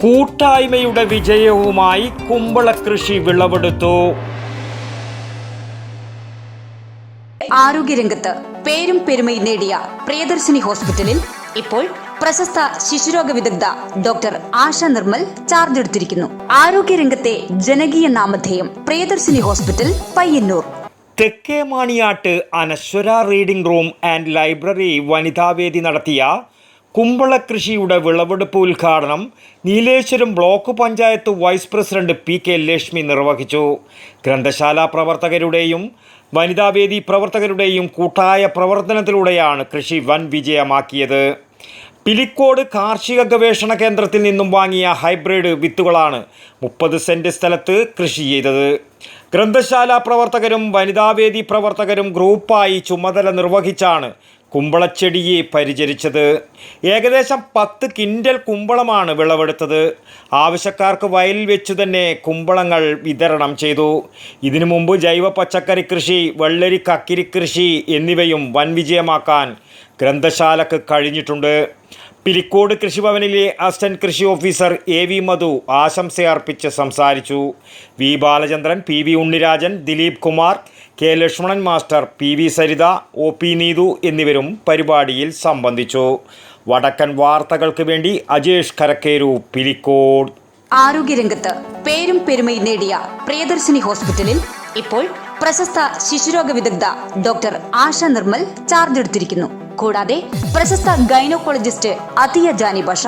കൂട്ടായ്മയുടെ വിജയവുമായി കുമ്പളകൃഷി വിളവെടുത്തു. ആരോഗ്യരംഗത്ത് പേരും പെരുമയും നേടിയ പ്രിയദർശിനി ഹോസ്പിറ്റലിൽ ഇപ്പോൾ പ്രശസ്ത ശിശുരോഗ വിദഗ്ധ ഡോക്ടർ ആശ നിർമ്മൽ ചാർജ് എടുത്തിരിക്കുന്നു. ആരോഗ്യരംഗത്തെ ജനകീയ നാമധേയം പ്രിയദർശിനി ഹോസ്പിറ്റൽ, പയ്യന്നൂർ. തെക്കേ Maniyat Anashwara reading room and library വനിതാവേദി നടത്തിയ കുമ്പളകൃഷിയുടെ വിളവെടുപ്പ് ഉദ്ഘാടനം Nileshwaram block panchayat vice president PK Lakshmi നിർവഹിച്ചു. ഗ്രന്ഥശാല പ്രവർത്തകരുടെയും വനിതാവേദി പ്രവർത്തകരുടെയും കൂട്ടായ പ്രവർത്തനത്തിലൂടെയാണ് കൃഷി വൻ വിജയമാക്കിയത്. പിലിക്കോട് കാർഷിക ഗവേഷണ കേന്ദ്രത്തിൽ നിന്നും വാങ്ങിയ ഹൈബ്രിഡ് വിത്തുകളാണ് 30 സെന്റ് സ്ഥലത്ത് കൃഷി ചെയ്തത്. ഗ്രന്ഥശാല പ്രവർത്തകരും വനിതാവേദി പ്രവർത്തകരും ഗ്രൂപ്പായി ചുമതല നിർവഹിച്ചാണ് കുമ്പളച്ചെടിയെ പരിചരിച്ചത്. ഏകദേശം 10 കിൻഡൽ കുമ്പളമാണ് വിളവെടുത്തത്. ആവശ്യക്കാർക്ക് വയലിൽ വെച്ചു തന്നെ കുമ്പളങ്ങൾ വിതരണം ചെയ്തു. ഇതിനു മുമ്പ് ജൈവ പച്ചക്കറി കൃഷി, വെള്ളരി കക്കിരി കൃഷി എന്നിവയും വൻ വിജയമാക്കാൻ ഗ്രന്ഥശാലക്ക് കഴിഞ്ഞിട്ടുണ്ട്. പിലിക്കോട് കൃഷിഭവനിലെ അസിസ്റ്റന്റ് കൃഷി ഓഫീസർ AV മധു ആശംസയർപ്പിച്ച് സംസാരിച്ചു. V Balachandran, PV Unnirajan, Dileep Kumar, K Lakshmanan master, PV Saritha, OP Neethu എന്നിവരും പരിപാടിയിൽ സംബന്ധിച്ചു. വടക്കൻ വാർത്തകൾക്ക് വേണ്ടി അജേഷ് കരക്കേരു, പിലിക്കോട്. ആരോഗ്യരംഗത്ത് പേരും പെരുമയും നേടിയ പ്രിയദർശിനി ഹോസ്പിറ്റലിൽ ഇപ്പോൾ പ്രശസ്ത ശിശുരോഗ വിദഗ്ധ ഡോക്ടർ ആശ നിർമ്മൽ ചാർജ് എടുത്തിരിക്കുന്നു. കൂടാതെ പ്രശസ്ത ഗൈനക്കോളജിസ്റ്റ് അതിയ ജാനി ബഷ,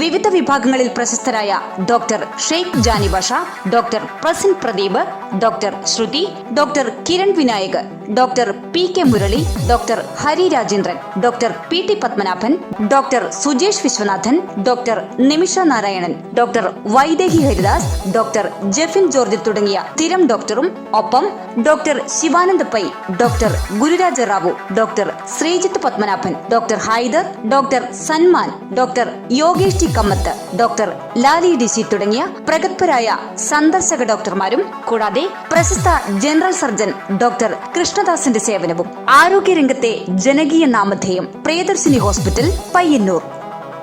വിവിധ വിഭാഗങ്ങളിൽ പ്രശസ്തരായ doctor Sheikh Jani Basha, doctor Prasin Pradeep, doctor Shruthi, doctor Kiran Vinayak, doctor PK Murali, doctor Hari Rajendran, doctor PT Padmanabhan, doctor Sujesh Viswanathan, doctor Nimisha Narayanan, doctor Vaidehi Haridas, doctor Jeffin George തുടങ്ങിയ സ്ഥിരം ഡോക്ടറും ഒപ്പം doctor Shivananda Pai, doctor Gururaja Rao, doctor Sreejith Padmanabhan, doctor Haider, doctor Sanman, doctor Yogesh T Kamath, doctor Lali DC തുടങ്ങിയ പ്രഗത്ഭരായ സന്ദർശക ഡോക്ടർമാരും കൂടാതെ പ്രശസ്ത ജനറൽ സർജൻ ഡോക്ടർ കൃഷ്ണദാസിന്റെ സേവനവും. ആരോഗ്യരംഗത്തെ ജനകീയ നാമധേയം പ്രിയദർശിനി ഹോസ്പിറ്റൽ, പയ്യന്നൂർ.